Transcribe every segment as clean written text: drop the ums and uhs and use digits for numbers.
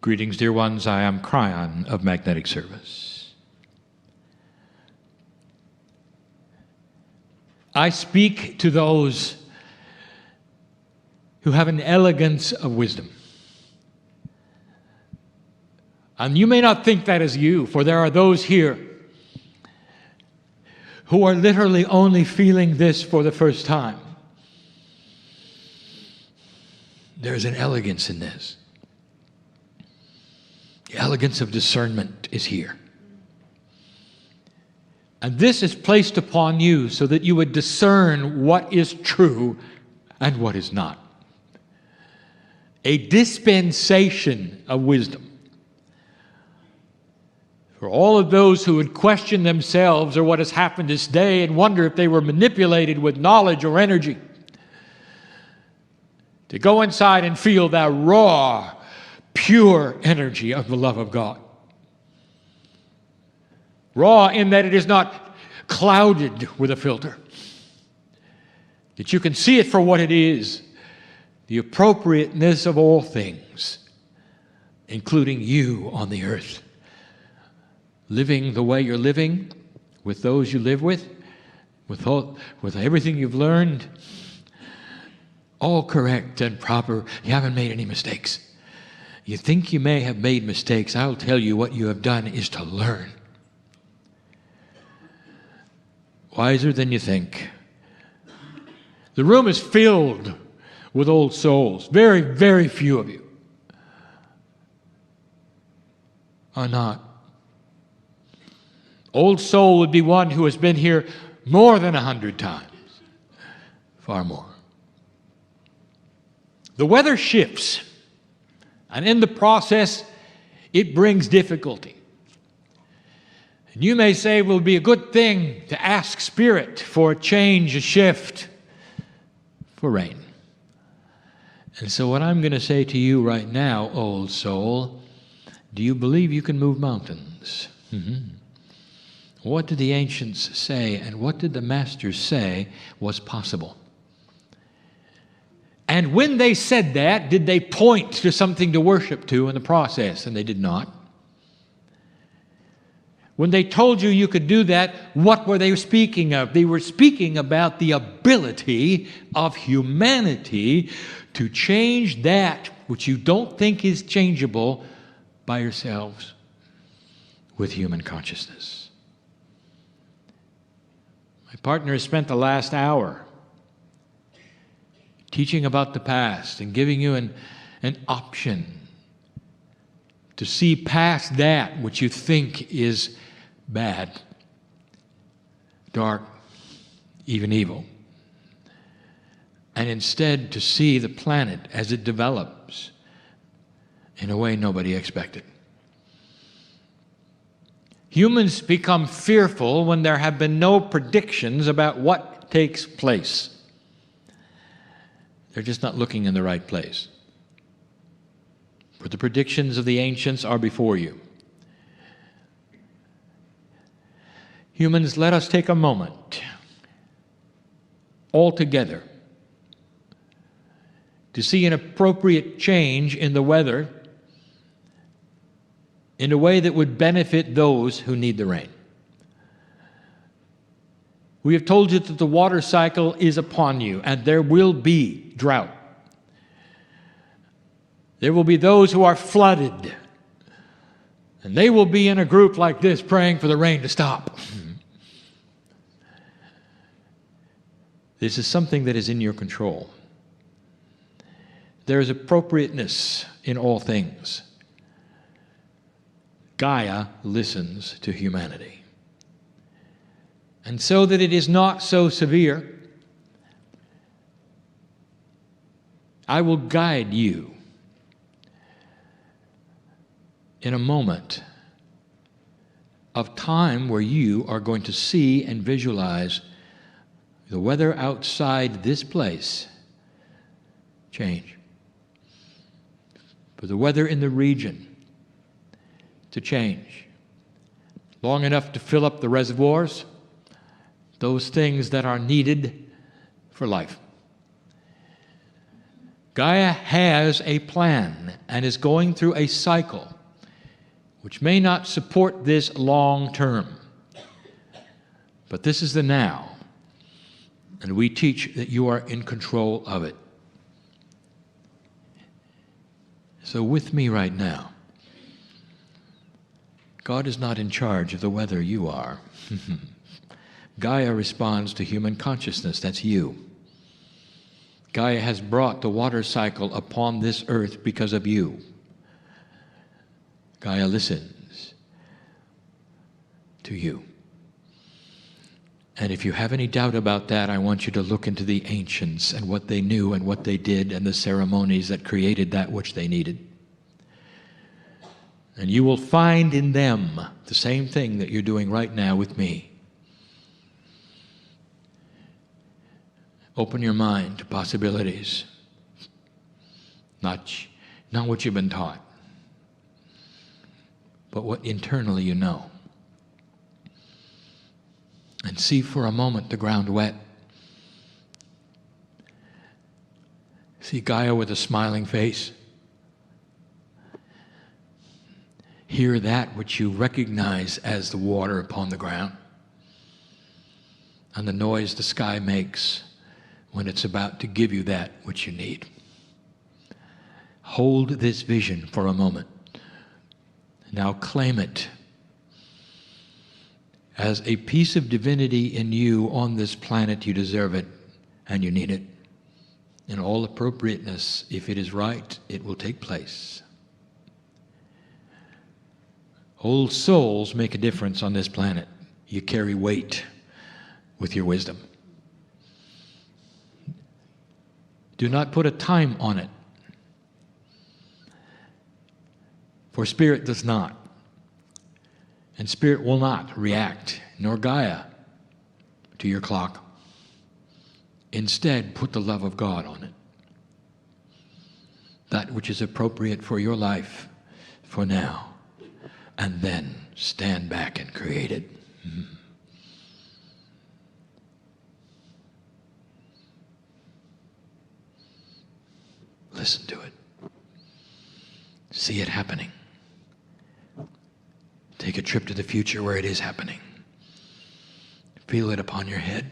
Greetings, dear ones. I am Kryon of Magnetic Service. I speak to those who have an elegance of wisdom. And you may not think that is you, for there are those here who are literally only feeling this for the first time. There's an elegance in this. The elegance of discernment is here. And this is placed upon you so that you would discern what is true and what is not. A dispensation of wisdom. For all of those who would question themselves or what has happened this day and wonder if they were manipulated with knowledge or energy, to go inside and feel that raw, pure energy of the love of God. Raw in that it is not clouded with a filter. That you can see it for what it is. The appropriateness of all things, including you on the earth. Living the way you're living, with those you live with everything you've learned, all correct and proper. You haven't made any mistakes. You think you may have made mistakes. I'll tell you what you have done is to learn. Wiser than you think. The room is filled with old souls. Very, very few of you are not. Old soul would be one who has been here more than 100 times. Far more. The weather shifts, and in the process, it brings difficulty. And you may say it will be a good thing to ask Spirit for a change, a shift, for rain. And so what I'm going to say to you right now, old soul, do you believe you can move mountains? What did the ancients say, and what did the masters say was possible? And when they said that, did they point to something to worship to in the process? And they did not. When they told you you could do that, what were they speaking of? They were speaking about the ability of humanity to change that which you don't think is changeable by yourselves with human consciousness. My partner has spent the last hour teaching about the past and giving you an option to see past that which you think is bad, dark, even evil, and instead to see the planet as it develops in a way nobody expected. Humans become fearful when there have been no predictions about what takes place. They're just not looking in the right place. For the predictions of the ancients are before you. Humans, let us take a moment all together to see an appropriate change in the weather in a way that would benefit those who need the rain. We have told you that the water cycle is upon you, and there will be drought. There will be those who are flooded, and they will be in a group like this praying for the rain to stop. This is something that is in your control. There is appropriateness in all things. Gaia listens to humanity. And so that it is not so severe, I will guide you in a moment of time where you are going to see and visualize the weather outside this place change. For the weather in the region to change. Long enough to fill up the reservoirs, those things that are needed for life. Gaia has a plan and is going through a cycle which may not support this long term. But this is the now, and we teach that you are in control of it. So with me right now, God is not in charge of the weather, you are. Gaia responds to human consciousness, that's you. Gaia has brought the water cycle upon this earth because of you. Gaia listens to you. And if you have any doubt about that, I want you to look into the ancients and what they knew and what they did and the ceremonies that created that which they needed. And you will find in them the same thing that you're doing right now with me. Open your mind to possibilities, not what you've been taught, but what internally you know. And see for a moment the ground wet. See Gaia with a smiling face. Hear that which you recognize as the water upon the ground, and the noise the sky makes when it's about to give you that which you need. Hold this vision for a moment. Now claim it as a piece of divinity in you on this planet. You deserve it and you need it. In all appropriateness, if it is right, it will take place. Old souls make a difference on this planet. You carry weight with your wisdom. Do not put a time on it, for Spirit does not. And Spirit will not react, nor Gaia, to your clock. Instead, put the love of God on it. That which is appropriate for your life for now. And then stand back and create it. Listen to it. See it happening. Take a trip to the future where it is happening. Feel it upon your head.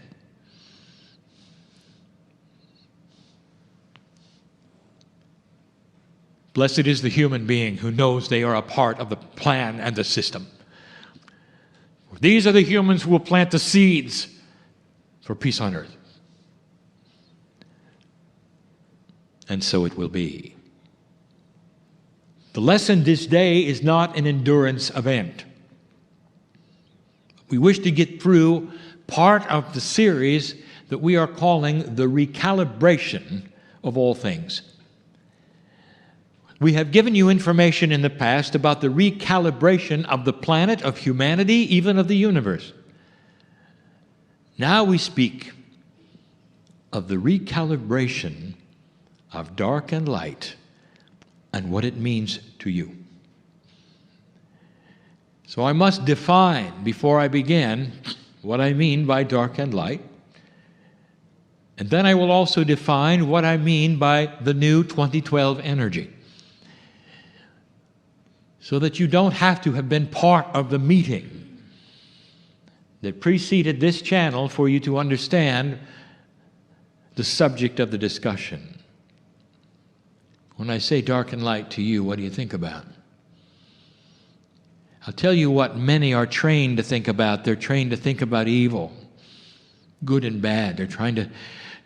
Blessed is the human being who knows they are a part of the plan and the system. These are the humans who will plant the seeds for peace on earth. And so it will be. The lesson this day is not an endurance event. We wish to get through part of the series that we are calling the recalibration of all things. We have given you information in the past about the recalibration of the planet, of humanity, even of the universe. Now we speak of the recalibration of dark and light and what it means to you. So I must define, before I begin, what I mean by dark and light. And then I will also define what I mean by the new 2012 energy, so that you don't have to have been part of the meeting that preceded this channel for you to understand the subject of the discussion. When I say dark and light to you, what do you think about? I'll tell you what many are trained to think about. They're trained to think about evil, good and bad. They're trying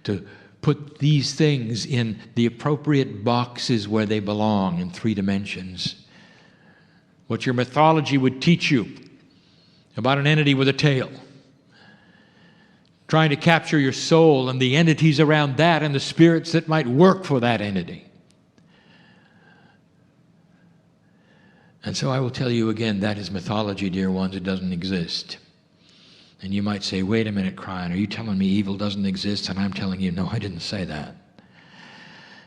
to put these things in the appropriate boxes where they belong in 3 dimensions. What your mythology would teach you about an entity with a tail, trying to capture your soul and the entities around that and the spirits that might work for that entity. And so I will tell you again, that is mythology, dear ones. It doesn't exist. And you might say, wait a minute, Kryon, are you telling me evil doesn't exist? And I'm telling you, no, I didn't say that.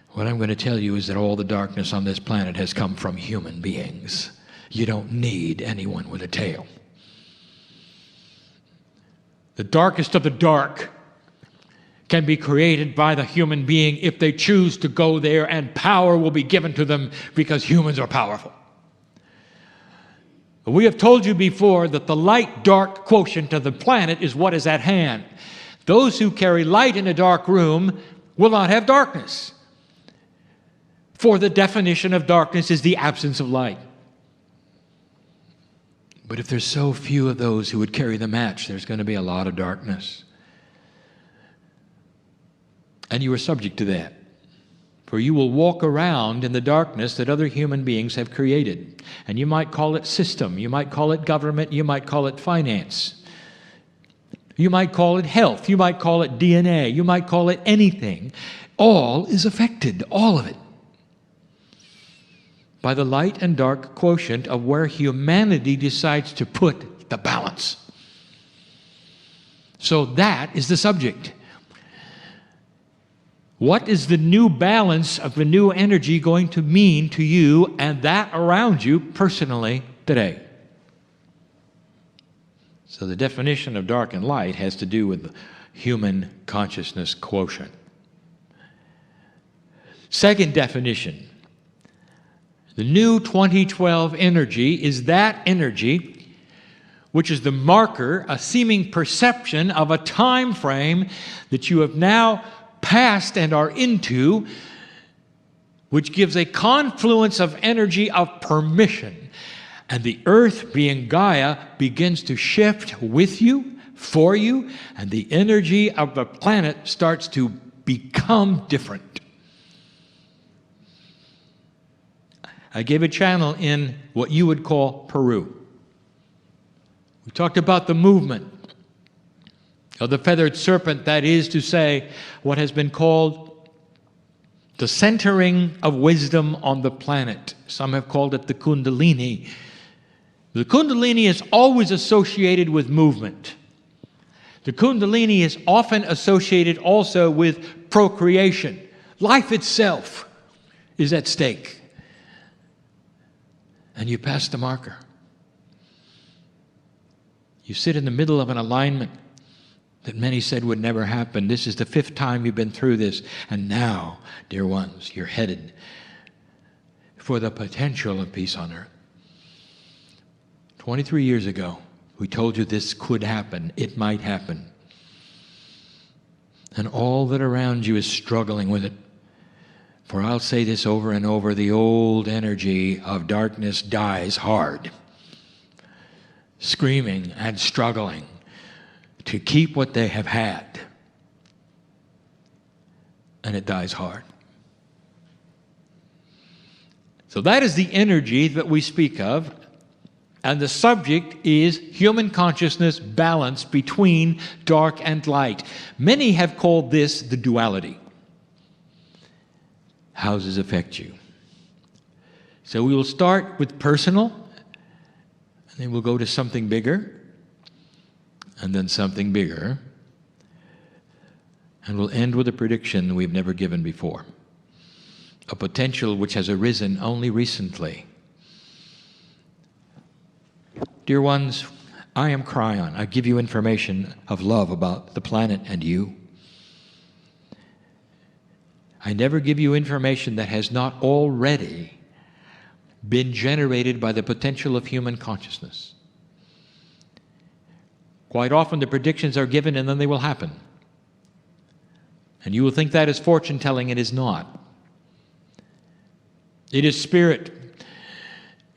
What I'm going to tell you is that all the darkness on this planet has come from human beings. You don't need anyone with a tail. The darkest of the dark can be created by the human being if they choose to go there, and power will be given to them because humans are powerful. We have told you before that the light-dark quotient of the planet is what is at hand. Those who carry light in a dark room will not have darkness. For the definition of darkness is the absence of light. But if there's so few of those who would carry the match, there's going to be a lot of darkness. And you are subject to that. For you will walk around in the darkness that other human beings have created. And you might call it system, you might call it government, you might call it finance. You might call it health, you might call it DNA, you might call it anything. All is affected, all of it, by the light and dark quotient of where humanity decides to put the balance. So that is the subject. What is the new balance of the new energy going to mean to you and that around you personally today? So the definition of dark and light has to do with the human consciousness quotient. Second definition, the new 2012 energy is that energy which is the marker, a seeming perception of a time frame that you have now passed and are into, which gives a confluence of energy of permission. And the earth, being Gaia, begins to shift with you, for you, and the energy of the planet starts to become different. I gave a channel in what you would call Peru. We talked about the movement of the feathered serpent, that is to say, what has been called the centering of wisdom on the planet. Some have called it the Kundalini. The Kundalini is always associated with movement. The Kundalini is often associated also with procreation. Life itself is at stake. And you pass the marker. You sit in the middle of an alignment that many said would never happen. This is the 5th time you've been through this. And now, dear ones, you're headed for the potential of peace on earth. 23 years ago, we told you this could happen. It might happen. And all that around you is struggling with it. For I'll say this over and over, the old energy of darkness dies hard, screaming and struggling to keep what they have had. And it dies hard. So that is the energy that we speak of. And the subject is human consciousness balance between dark and light. Many have called this the duality. How does this affect you? So we will start with personal, and then we'll go to something bigger, and then something bigger, and we'll end with a prediction we've never given before. A potential which has arisen only recently. Dear ones, I am Kryon. I give you information of love about the planet and you. I never give you information that has not already been generated by the potential of human consciousness. Quite often the predictions are given and then they will happen. And you will think that is fortune telling. It is not. It is spirit.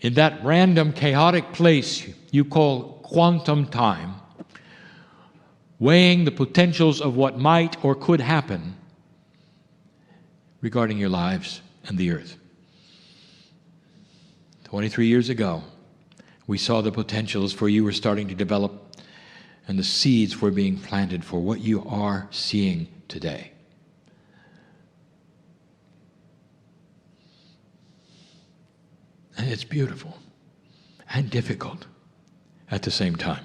In that random, chaotic place you call quantum time, weighing the potentials of what might or could happen regarding your lives and the earth. 23 years ago, we saw the potentials for you were starting to develop, and the seeds were being planted for what you are seeing today. And it's beautiful and difficult at the same time.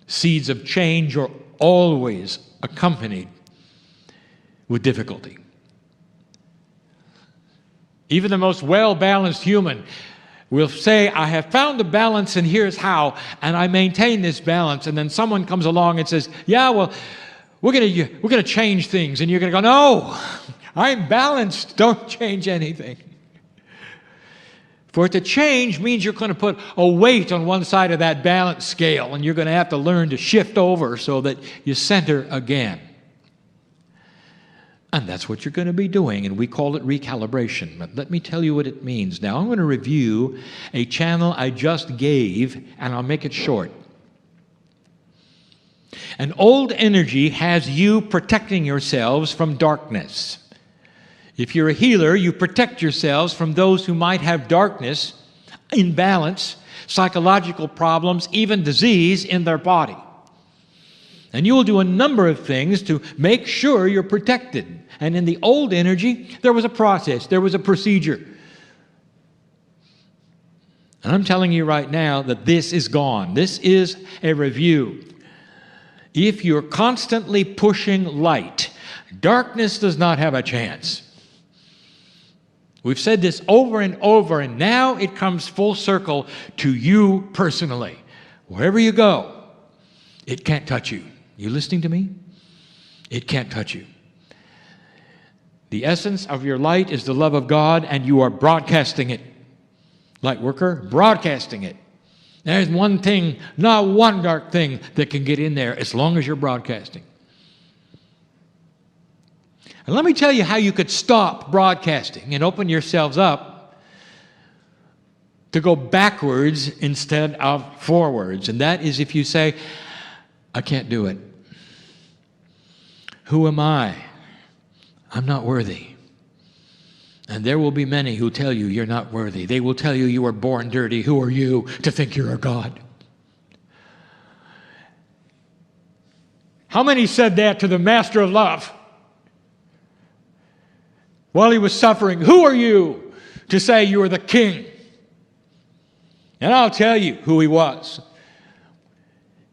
Seeds of change are always accompanied with difficulty. Even the most well-balanced human will say, I have found the balance and here's how, and I maintain this balance. And then someone comes along and says, yeah, well, we're going to change things. And you're going to go, no, I'm balanced. Don't change anything. For it to change means you're going to put a weight on one side of that balance scale, and you're going to have to learn to shift over so that you center again. And that's what you're going to be doing, and we call it recalibration. But let me tell you what it means. Now, I'm going to review a channel I just gave, and I'll make it short. An old energy has you protecting yourselves from darkness. If you're a healer, you protect yourselves from those who might have darkness, imbalance, psychological problems, even disease in their body. And you will do a number of things to make sure you're protected. And in the old energy, there was a process, there was a procedure. And I'm telling you right now that this is gone. This is a review. If you're constantly pushing light, darkness does not have a chance. We've said this over and over, and now it comes full circle to you personally. Wherever you go, it can't touch you. You listening to me? It can't touch you. The essence of your light is the love of God, and you are broadcasting it. Lightworker, broadcasting it. There's one thing, not one dark thing that can get in there as long as you're broadcasting. And let me tell you how you could stop broadcasting and open yourselves up to go backwards instead of forwards. And that is if you say, I can't do it. Who am I? I'm not worthy. And there will be many who tell you you're not worthy. They will tell you you were born dirty. Who are you to think you're a God? How many said that to the Master of Love while he was suffering? Who are you to say you are the King? And I'll tell you who he was.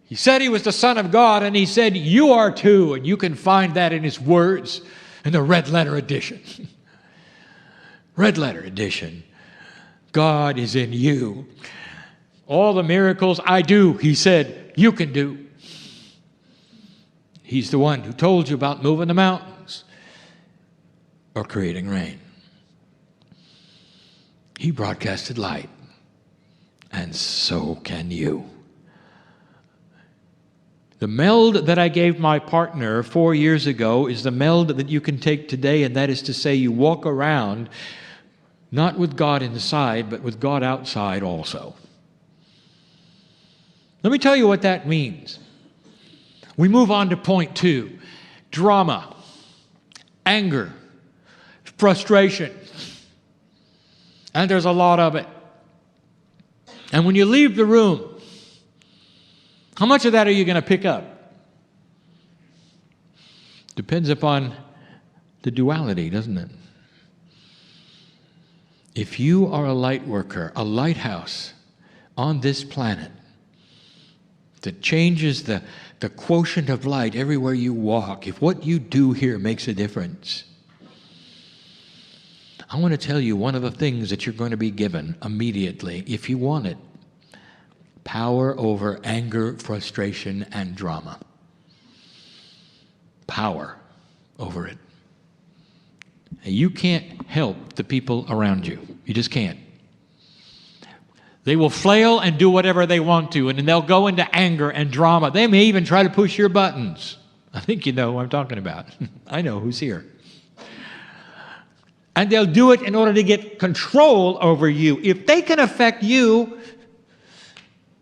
He said he was the Son of God, and he said you are too, and you can find that in his words in the red letter edition. Red letter edition. God is in you. All the miracles I do, he said, you can do. He's the one who told you about moving the mountains or creating rain. He broadcasted light, and so can you. The meld that I gave my partner 4 years ago is the meld that you can take today, and that is to say you walk around not with God inside, but with God outside also. Let me tell you what that means. We move on to point 2. Drama, anger, frustration. And there's a lot of it. And when you leave the room, how much of that are you going to pick up? Depends upon the duality, doesn't it? If you are a light worker, a lighthouse on this planet that changes the quotient of light everywhere you walk, if what you do here makes a difference, I want to tell you one of the things that you're going to be given immediately, if you want it: power over anger, frustration, and drama. Power over it. You can't help the people around you. You just can't. They will flail and do whatever they want to, and then they'll go into anger and drama. They may even try to push your buttons. I think you know who I'm talking about. I know who's here. And they'll do it in order to get control over you. If they can affect you,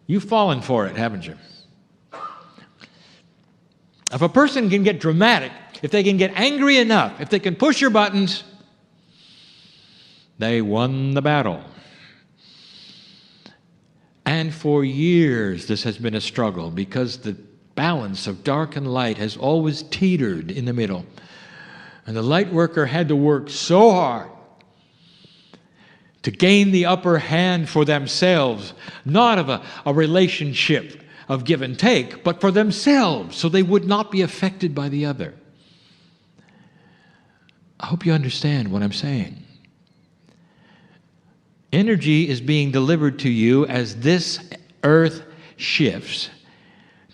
you've fallen for it, haven't you? If a person can get dramatic, if they can get angry enough, if they can push your buttons, they won the battle. And for years, this has been a struggle because the balance of dark and light has always teetered in the middle. And the light worker had to work so hard to gain the upper hand for themselves, not of a relationship of give and take, but for themselves, so they would not be affected by the other. I hope you understand what I'm saying. Energy is being delivered to you as this earth shifts.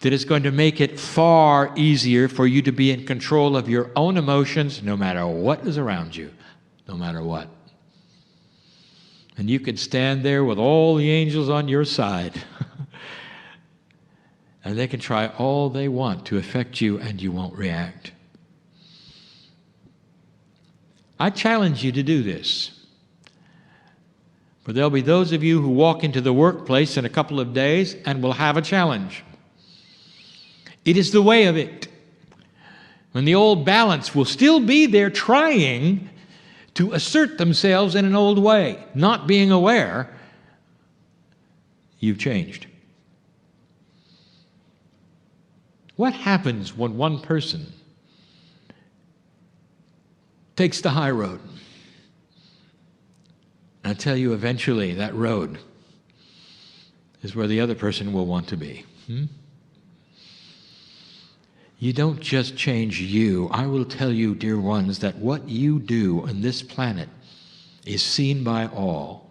that is going to make it far easier for you to be in control of your own emotions no matter what is around you, no matter what. And you can stand there with all the angels on your side. And they can try all they want to affect you, and you won't react. I challenge you to do this. For there'll be those of you who walk into the workplace in a couple of days and will have a challenge. It is the way of it. When the old balance will still be there trying to assert themselves in an old way, not being aware you've changed. What happens when one person takes the high road? I tell you, eventually that road is where the other person will want to be. You don't just change you. I will tell you, dear ones, that what you do on this planet is seen by all.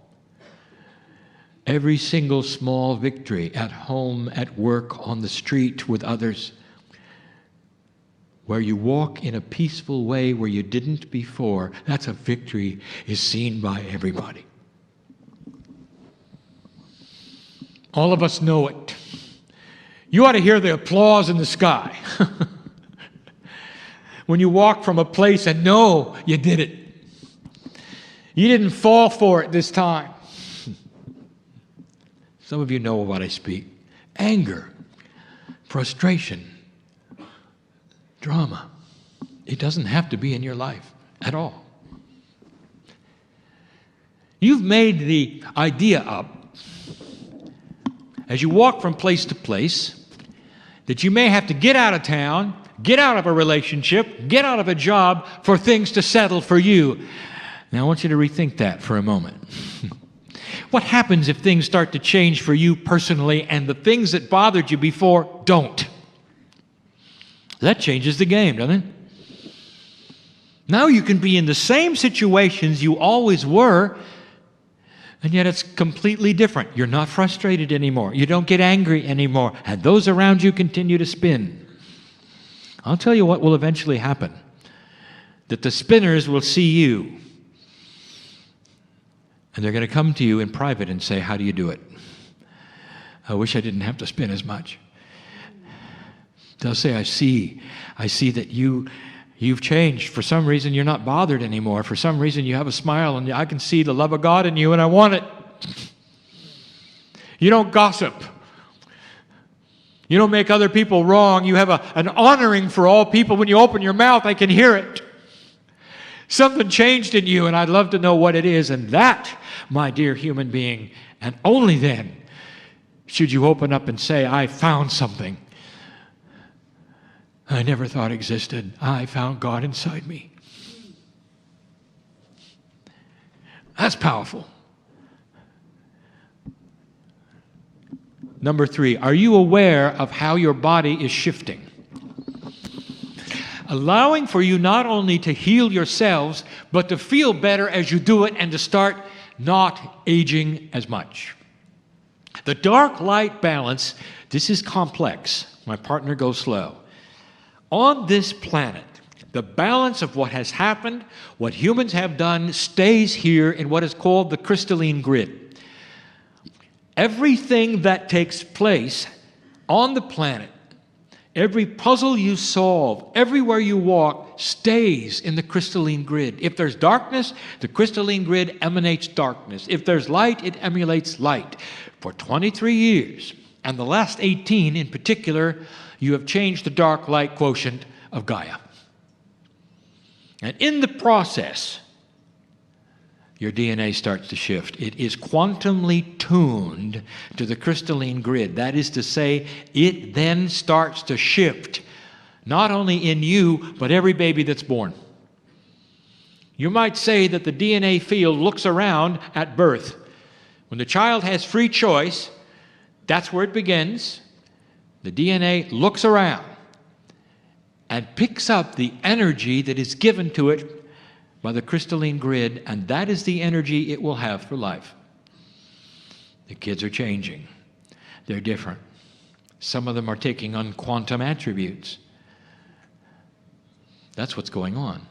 Every single small victory at home, at work, on the street with others, where you walk in a peaceful way where you didn't before, that's a victory, is seen by everybody. All of us know it. You ought to hear the applause in the sky when you walk from a place and know you did it. You didn't fall for it this time. Some of you know what I speak. Anger, frustration, drama. It doesn't have to be in your life at all. You've made the idea up as you walk from place to place that you may have to get out of town, get out of a relationship, get out of a job for things to settle for you. Now I want you to rethink that for a moment. What happens if things start to change for you personally and the things that bothered you before don't? That changes the game, doesn't it? Now you can be in the same situations you always were, and yet it's completely different. You're not frustrated anymore. You don't get angry anymore. And those around you continue to spin. I'll tell you what will eventually happen. That the spinners will see you. And they're going to come to you in private and say, how do you do it? I wish I didn't have to spin as much. They'll say, I see that you've changed. For some reason, you're not bothered anymore. For some reason, you have a smile, and I can see the love of God in you, and I want it. You don't gossip. You don't make other people wrong. You have an honoring for all people. When you open your mouth, I can hear it. Something changed in you, and I'd love to know what it is. And that, my dear human being, and only then should you open up and say, I found something I never thought existed. I found God inside me. That's powerful. Number 3, are you aware of how your body is shifting? Allowing for you not only to heal yourselves, but to feel better as you do it and to start not aging as much. The dark-light balance, this is complex. My partner goes slow. On this planet, the balance of what has happened, what humans have done, stays here in what is called the crystalline grid. Everything that takes place on the planet, every puzzle you solve, everywhere you walk, stays in the crystalline grid. If there's darkness, the crystalline grid emanates darkness. If there's light, it emulates light. For 23 years, and the last 18 in particular, you have changed the dark-light quotient of Gaia. And in the process, your DNA starts to shift. It is quantumly tuned to the crystalline grid. That is to say, it then starts to shift, not only in you, but every baby that's born. You might say that the DNA field looks around at birth. When the child has free choice, that's where it begins. The DNA looks around and picks up the energy that is given to it by the crystalline grid, and that is the energy it will have for life. The kids are changing. They're different. Some of them are taking on quantum attributes. That's what's going on.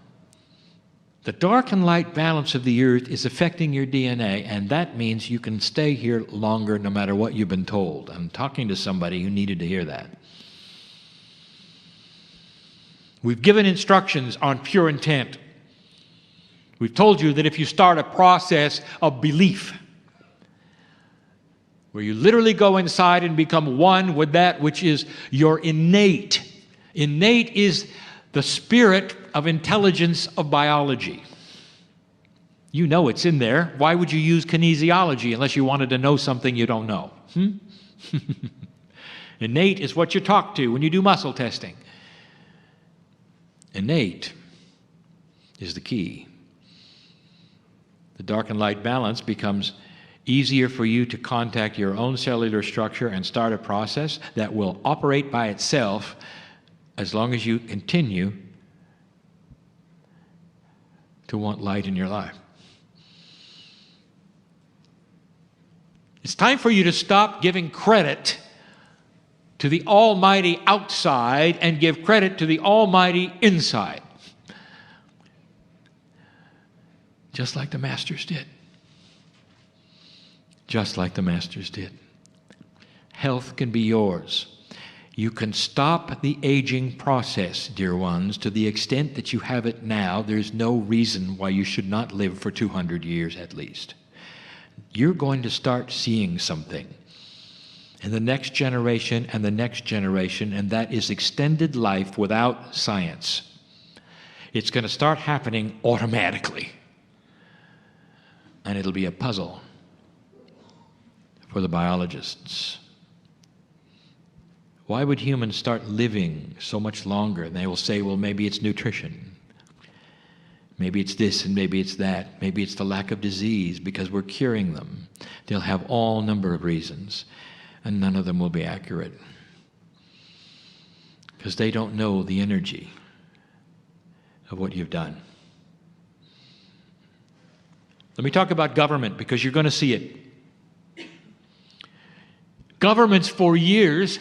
The dark and light balance of the earth is affecting your DNA, and that means you can stay here longer no matter what you've been told. I'm talking to somebody who needed to hear that. We've given instructions on pure intent. We've told you that if you start a process of belief, where you literally go inside and become one with that which is your innate. Innate is the spirit of intelligence of biology. You know it's in there. Why would you use kinesiology unless you wanted to know something you don't know? Innate is what you talk to when you do muscle testing. Innate is the key. The dark and light balance becomes easier for you to contact your own cellular structure and start a process that will operate by itself as long as you continue to want light in your life. It's time for you to stop giving credit to the Almighty outside and give credit to the Almighty inside. Just like the Masters did. Just like the Masters did. Health can be yours. You can stop the aging process, dear ones, to the extent that you have it now. There's no reason why you should not live for 200 years at least. You're going to start seeing something in the next generation and the next generation, and that is extended life without science. It's going to start happening automatically, and it'll be a puzzle for the biologists. Why would humans start living so much longer? And they will say, well, maybe it's nutrition. Maybe it's this and maybe it's that. Maybe it's the lack of disease because we're curing them. They'll have all number of reasons, and none of them will be accurate because they don't know the energy of what you've done. Let me talk about government because you're going to see it. Governments for years,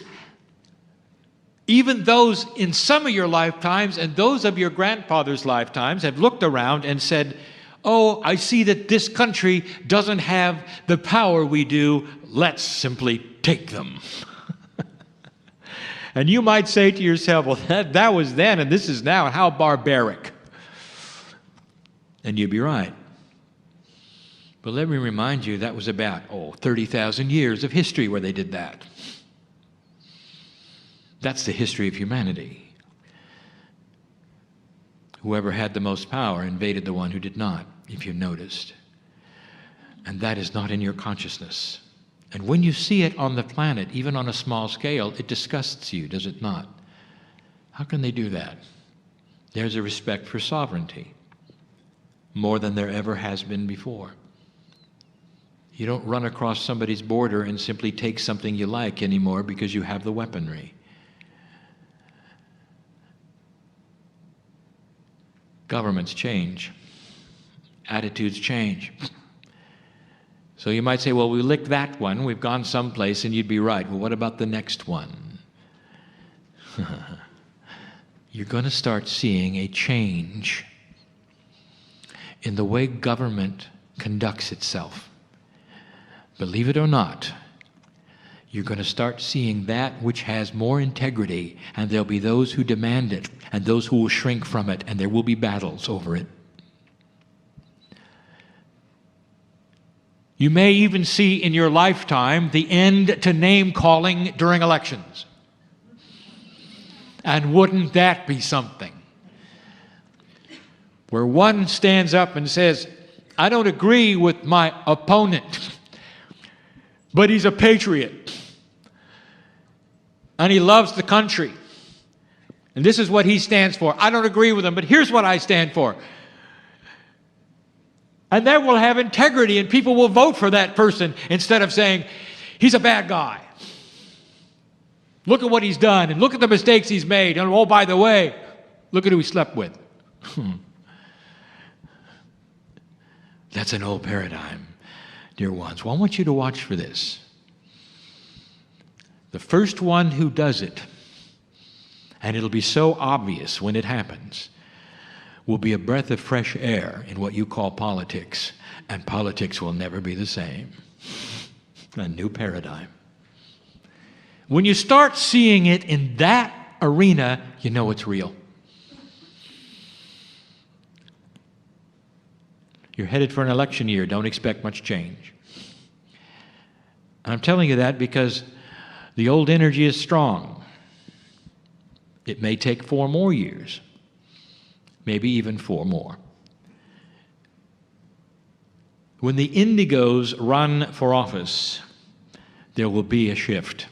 even those in some of your lifetimes and those of your grandfather's lifetimes, have looked around and said, oh, I see that this country doesn't have the power we do. Let's simply take them. And you might say to yourself, well, that was then and this is now. How barbaric. And you'd be right. But let me remind you, that was about, 30,000 years of history where they did that. That's the history of humanity. Whoever had the most power invaded the one who did not, if you've noticed. And that is not in your consciousness. And when you see it on the planet, even on a small scale, it disgusts you, does it not? How can they do that? There's a respect for sovereignty, more than there ever has been before. You don't run across somebody's border and simply take something you like anymore because you have the weaponry. Governments change. Attitudes change. So you might say, well, we licked that one, we've gone someplace, and you'd be right. Well, what about the next one? You're going to start seeing a change in the way government conducts itself. Believe it or not, you're going to start seeing that which has more integrity, and there'll be those who demand it, and those who will shrink from it, and there will be battles over it. You may even see in your lifetime the end to name calling during elections. And wouldn't that be something? Where one stands up and says, I don't agree with my opponent, but he's a patriot. And he loves the country. And this is what he stands for. I don't agree with him, but here's what I stand for. And that will have integrity, and people will vote for that person instead of saying, he's a bad guy. Look at what he's done, and look at the mistakes he's made. And oh, by the way, look at who he slept with. That's an old paradigm, dear ones. Well, I want you to watch for this. The first one who does it, and it'll be so obvious when it happens, will be a breath of fresh air in what you call politics, and politics will never be the same. A new paradigm. When you start seeing it in that arena, you know it's real. You're headed for an election year. Don't expect much change. And I'm telling you that because the old energy is strong. It may take 4 more years, maybe even 4 more. When the indigos run for office, there will be a shift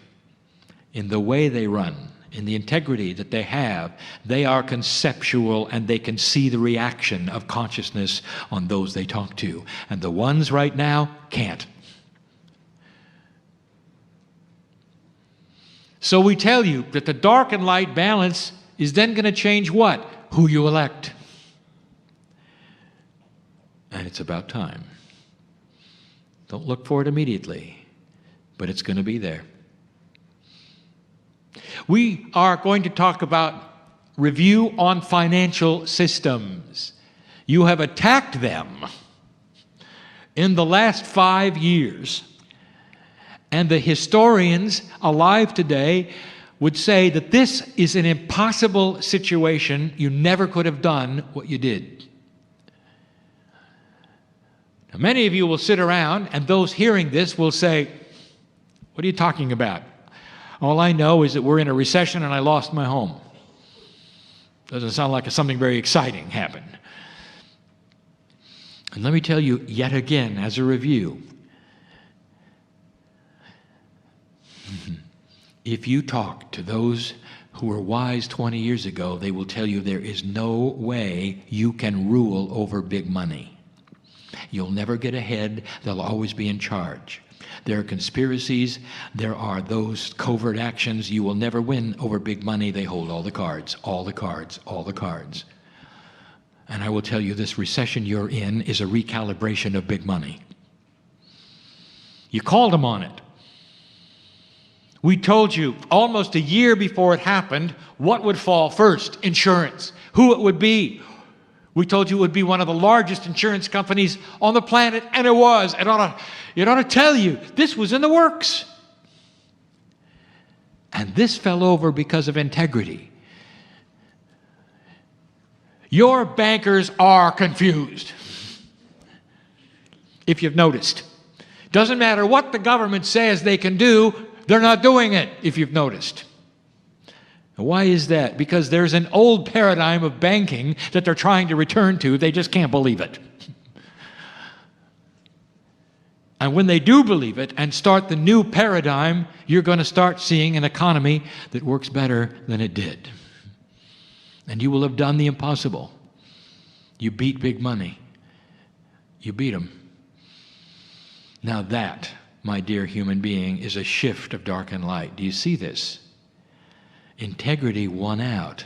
in the way they run, in the integrity that they have. They are conceptual, and they can see the reaction of consciousness on those they talk to. And the ones right now can't. So we tell you that the dark and light balance is then going to change what? Who you elect. And it's about time. Don't look for it immediately, but it's going to be there. We are going to talk about review on financial systems. You have attacked them in the last 5 years. And the historians alive today would say that this is an impossible situation. You never could have done what you did. Now, many of you will sit around, and those hearing this will say, "What are you talking about? All I know is that we're in a recession and I lost my home." Doesn't sound like something very exciting happened. And let me tell you yet again, as a review, if you talk to those who were wise 20 years ago, they will tell you there is no way you can rule over big money. You'll never get ahead. They'll always be in charge. There are conspiracies. There are those covert actions. You will never win over big money. They hold all the cards, all the cards, all the cards. And I will tell you, this recession you're in is a recalibration of big money. You called them on it. We told you almost a year before it happened what would fall first: insurance, who it would be. We told you it would be one of the largest insurance companies on the planet, and it was. It ought to tell you this was in the works. And this fell over because of integrity. Your bankers are confused, if you've noticed. Doesn't matter what the government says they can do, they're not doing it, if you've noticed. And why is that? Because there's an old paradigm of banking that they're trying to return to. They just can't believe it. And when they do believe it and start the new paradigm, you're going to start seeing an economy that works better than it did. And you will have done the impossible. You beat big money. You beat them. Now that, my dear human being, is a shift of dark and light. Do you see this? Integrity won out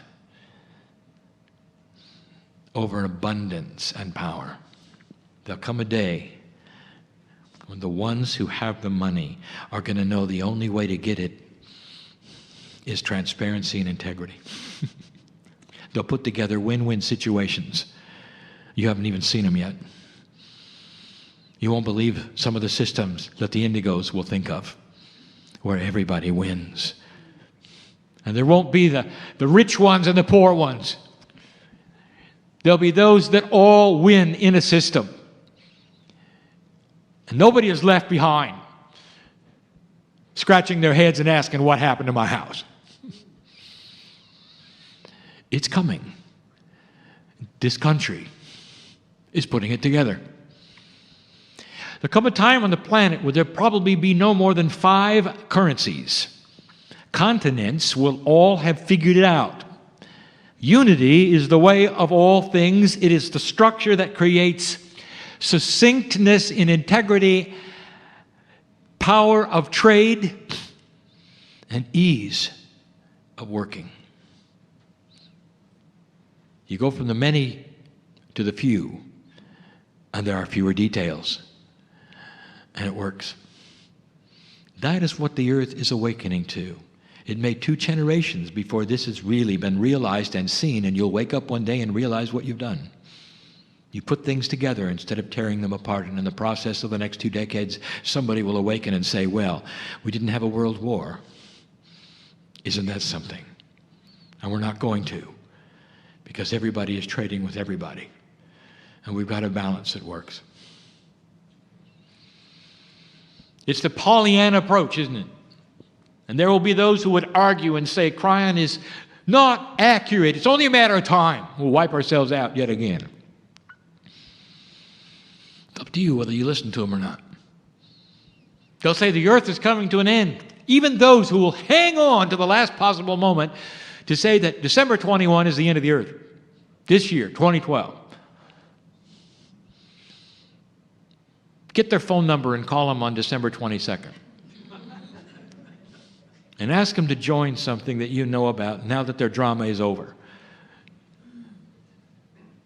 over abundance and power. There'll come a day when the ones who have the money are going to know the only way to get it is transparency and integrity. They'll put together win-win situations. You haven't even seen them yet. You won't believe some of the systems that the indigos will think of, where everybody wins. And there won't be the rich ones and the poor ones. There'll be those that all win in a system. And nobody is left behind, scratching their heads and asking, what happened to my house? It's coming. This country is putting it together. There'll come a time on the planet where there'll probably be no more than 5 currencies. Continents will all have figured it out. Unity is the way of all things. It is the structure that creates succinctness in integrity, power of trade, and ease of working. You go from the many to the few, and there are fewer details, and it works. That is what the earth is awakening to. It may 2 generations before this has really been realized and seen, and you'll wake up one day and realize what you've done. You put things together instead of tearing them apart, and in the process of the next 2 decades, somebody will awaken and say, well, we didn't have a world war. Isn't that something? And we're not going to, because everybody is trading with everybody. And we've got a balance that works. It's the Pollyanna approach, isn't it? And there will be those who would argue and say, Kryon is not accurate. It's only a matter of time. We'll wipe ourselves out yet again. It's up to you whether you listen to them or not. They'll say the earth is coming to an end. Even those who will hang on to the last possible moment to say that December 21 is the end of the earth. This year, 2012. Get their phone number and call them on December 22nd. And ask them to join something that you know about now that their drama is over.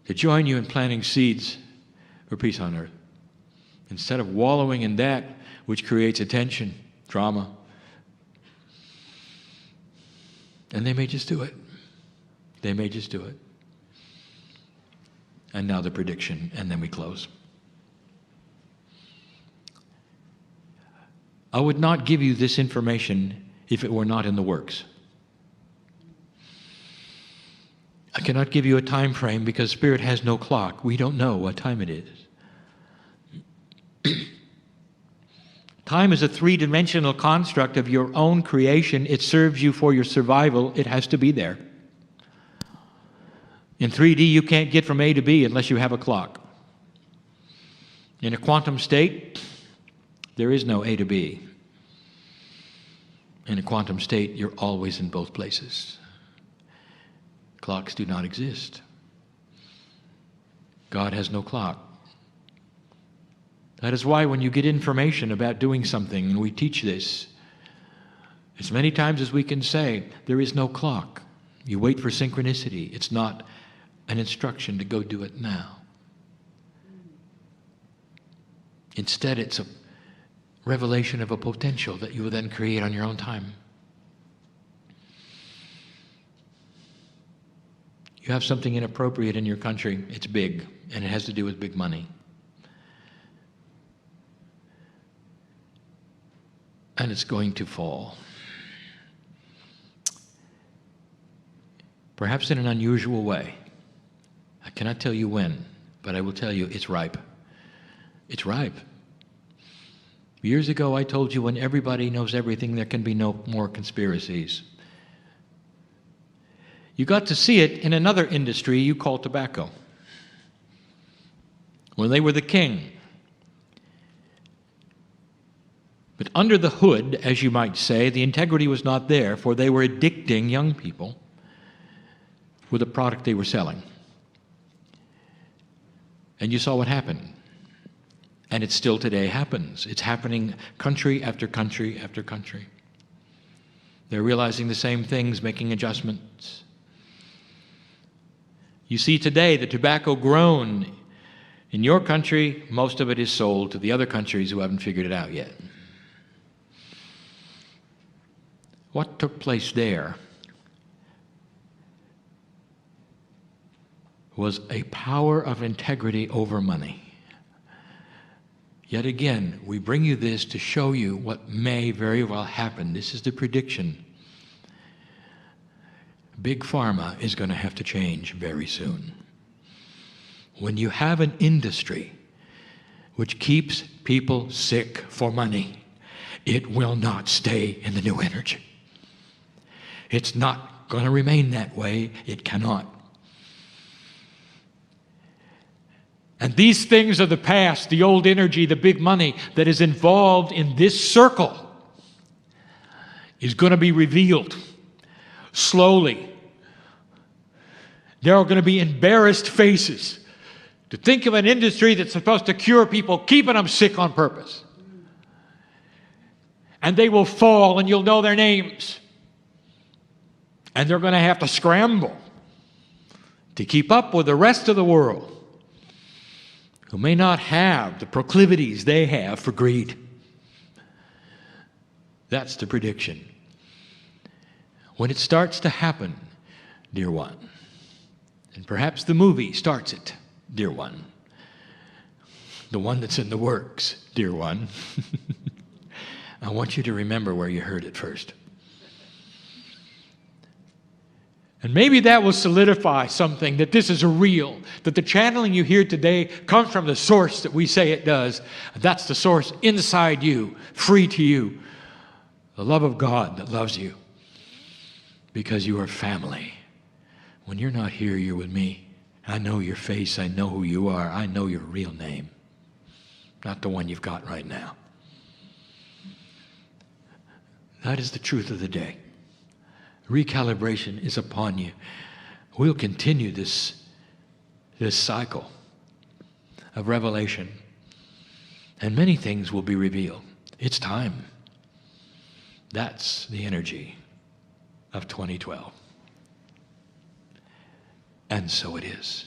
To join you in planting seeds for peace on earth. Instead of wallowing in that which creates attention, drama. And they may just do it. They may just do it. And now the prediction, and then we close. I would not give you this information if it were not in the works. I cannot give you a time frame because Spirit has no clock. We don't know what time it is. Time is a 3-dimensional construct of your own creation. It serves you for your survival. It has to be there. In 3D, you can't get from A to B unless you have a clock. In a quantum state, there is no A to B. In a quantum state, you're always in both places. Clocks do not exist. God has no clock. That is why when you get information about doing something, and we teach this, as many times as we can say, there is no clock. You wait for synchronicity. It's not an instruction to go do it now. Instead, it's a revelation of a potential that you will then create on your own time. You have something inappropriate in your country. It's big, and it has to do with big money. And it's going to fall. Perhaps in an unusual way. I cannot tell you when, but I will tell you it's ripe. It's ripe. Years ago, I told you when everybody knows everything, there can be no more conspiracies. You got to see it in another industry you call tobacco. When they were the king. But under the hood, as you might say, the integrity was not there, for they were addicting young people with the product they were selling. And you saw what happened. And it still today happens. It's happening country after country after country. They're realizing the same things, making adjustments. You see today the tobacco grown in your country, most of it is sold to the other countries who haven't figured it out yet. What took place there was a power of integrity over money. Yet again, we bring you this to show you what may very well happen. This is the prediction. Big Pharma is going to have to change very soon. When you have an industry which keeps people sick for money, it will not stay in the new energy. It's not going to remain that way. It cannot. And these things of the past, the old energy, the big money that is involved in this circle is going to be revealed slowly. There are going to be embarrassed faces to think of an industry that's supposed to cure people, keeping them sick on purpose. And they will fall and you'll know their names. And they're going to have to scramble to keep up with the rest of the world who may not have the proclivities they have for greed. That's the prediction. When it starts to happen, dear one, and perhaps the movie starts it, dear one, the one that's in the works, dear one, I want you to remember where you heard it first. And maybe that will solidify something, that this is a real, that the channeling you hear today comes from the source that we say it does. That's the source inside you, free to you. The love of God that loves you because you are family. When you're not here, you're with me. I know your face. I know who you are. I know your real name, not the one you've got right now. That is the truth of the day. Recalibration is upon you. We'll continue this cycle of revelation, and many things will be revealed. It's time. That's the energy of 2012. And so it is.